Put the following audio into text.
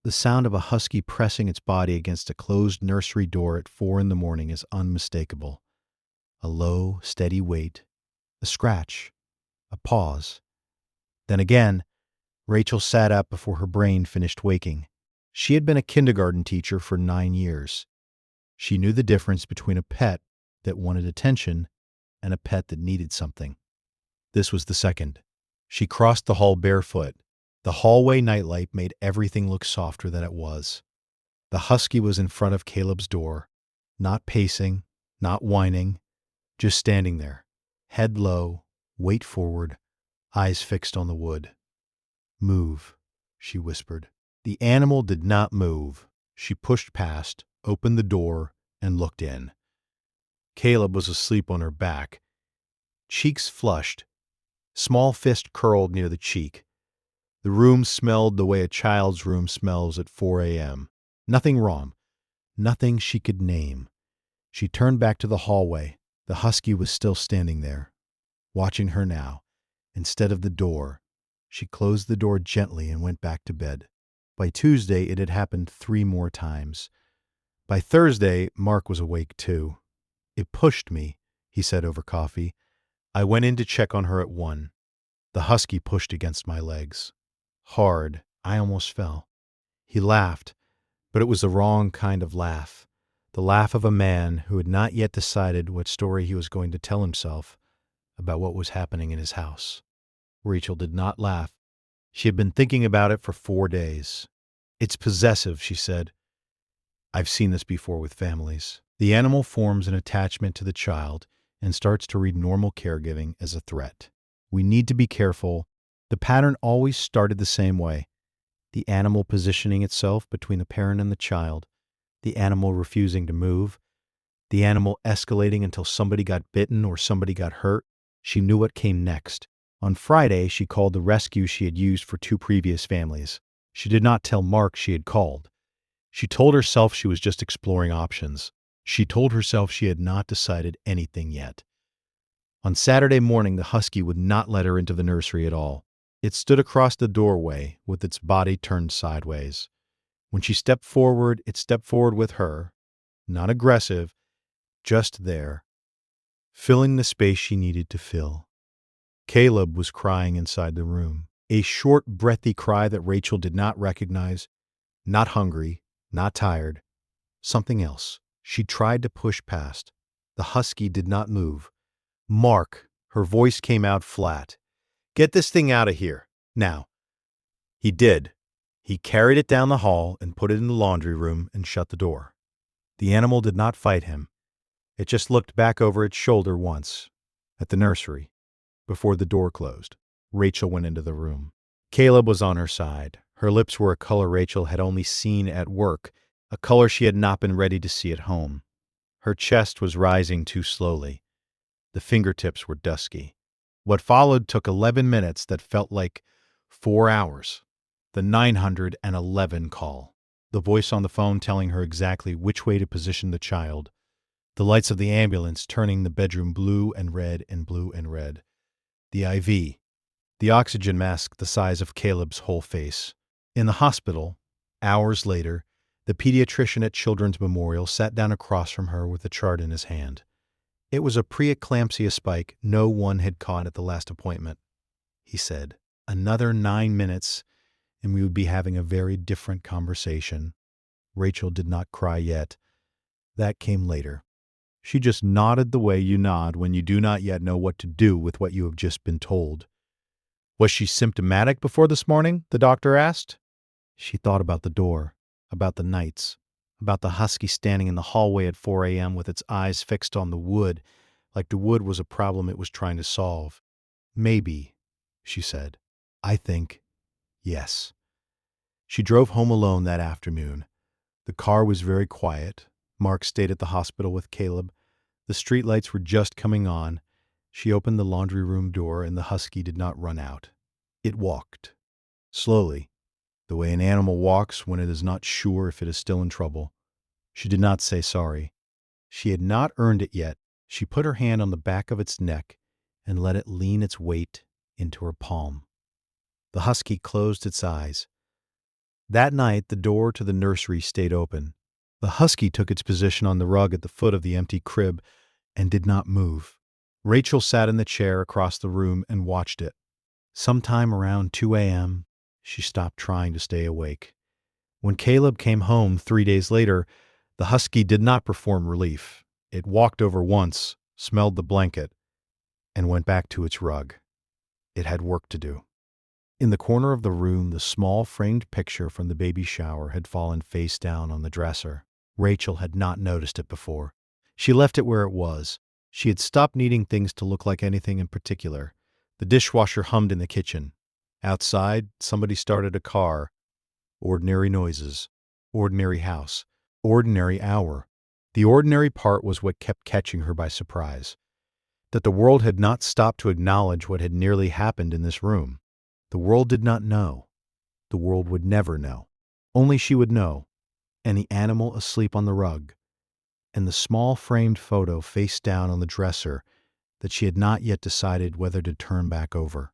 The sound of a husky pressing its body against a closed nursery door at 4 in the morning is unmistakable. A low, steady wait, a scratch, a pause. Then again, Rachel sat up before her brain finished waking. She had been a kindergarten teacher for 9 years. She knew the difference between a pet that wanted attention and a pet that needed something. This was the second. She crossed the hall barefoot. The hallway nightlight made everything look softer than it was. The husky was in front of Caleb's door, not pacing, not whining, just standing there, head low, weight forward, eyes fixed on the wood. "Move," she whispered. The animal did not move. She pushed past, opened the door, and looked in. Caleb was asleep on her back, cheeks flushed, small fist curled near the cheek. The room smelled the way a child's room smells at 4 a.m. Nothing wrong. Nothing she could name. She turned back to the hallway. The husky was still standing there, watching her now. Instead of the door, she closed the door gently and went back to bed. By Tuesday, it had happened 3 more times. By Thursday, Mark was awake too. "It pushed me," he said over coffee. "I went in to check on her at 1. The husky pushed against my legs. Hard. I almost fell." He laughed, but it was the wrong kind of laugh. The laugh of a man who had not yet decided what story he was going to tell himself about what was happening in his house. Rachel did not laugh. She had been thinking about it for 4 days. "It's possessive," she said. "I've seen this before with families." The animal forms an attachment to the child and starts to read normal caregiving as a threat. We need to be careful. The pattern always started the same way. The animal positioning itself between the parent and the child, the animal refusing to move, the animal escalating until somebody got bitten or somebody got hurt. She knew what came next. On Friday, she called the rescue she had used for 2 previous families. She did not tell Mark she had called. She told herself she was just exploring options. She told herself she had not decided anything yet. On Saturday morning, the husky would not let her into the nursery at all. It stood across the doorway with its body turned sideways. When she stepped forward, it stepped forward with her, not aggressive, just there, filling the space she needed to fill. Caleb was crying inside the room, a short, breathy cry that Rachel did not recognize. Not hungry, not tired, something else. She tried to push past. The husky did not move. "Mark," her voice came out flat. "Get this thing out of here, now." He did. He carried it down the hall and put it in the laundry room and shut the door. The animal did not fight him. It just looked back over its shoulder once, at the nursery, before the door closed. Rachel went into the room. Caleb was on her side. Her lips were a color Rachel had only seen at work, a color she had not been ready to see at home. Her chest was rising too slowly. The fingertips were dusky. What followed took 11 minutes that felt like 4 hours. The 911 call. The voice on the phone telling her exactly which way to position the child. The lights of the ambulance turning the bedroom blue and red and blue and red. The IV. The oxygen mask the size of Caleb's whole face. In the hospital, hours later, the pediatrician at Children's Memorial sat down across from her with a chart in his hand. It was a preeclampsia spike no one had caught at the last appointment. He said, "Another 9 minutes, and we would be having a very different conversation." Rachel did not cry yet. That came later. She just nodded the way you nod when you do not yet know what to do with what you have just been told. "Was she symptomatic before this morning?" the doctor asked. She thought about the door, about the nights, about the husky standing in the hallway at 4 a.m. with its eyes fixed on the wood, like the wood was a problem it was trying to solve. "Maybe," she said. "I think, yes." She drove home alone that afternoon. The car was very quiet. Mark stayed at the hospital with Caleb. The streetlights were just coming on. She opened the laundry room door and the husky did not run out. It walked. Slowly, the way an animal walks when it is not sure if it is still in trouble. She did not say sorry. She had not earned it yet. She put her hand on the back of its neck and let it lean its weight into her palm. The husky closed its eyes. That night, the door to the nursery stayed open. The husky took its position on the rug at the foot of the empty crib and did not move. Rachel sat in the chair across the room and watched it. Sometime around 2 a.m., she stopped trying to stay awake. When Caleb came home 3 days later, the husky did not perform relief. It walked over once, smelled the blanket, and went back to its rug. It had work to do. In the corner of the room, the small framed picture from the baby shower had fallen face down on the dresser. Rachel had not noticed it before. She left it where it was. She had stopped needing things to look like anything in particular. The dishwasher hummed in the kitchen. Outside, somebody started a car. Ordinary noises. Ordinary house. Ordinary hour. The ordinary part was what kept catching her by surprise. That the world had not stopped to acknowledge what had nearly happened in this room. The world did not know. The world would never know. Only she would know. And the animal asleep on the rug. And the small framed photo face down on the dresser that she had not yet decided whether to turn back over.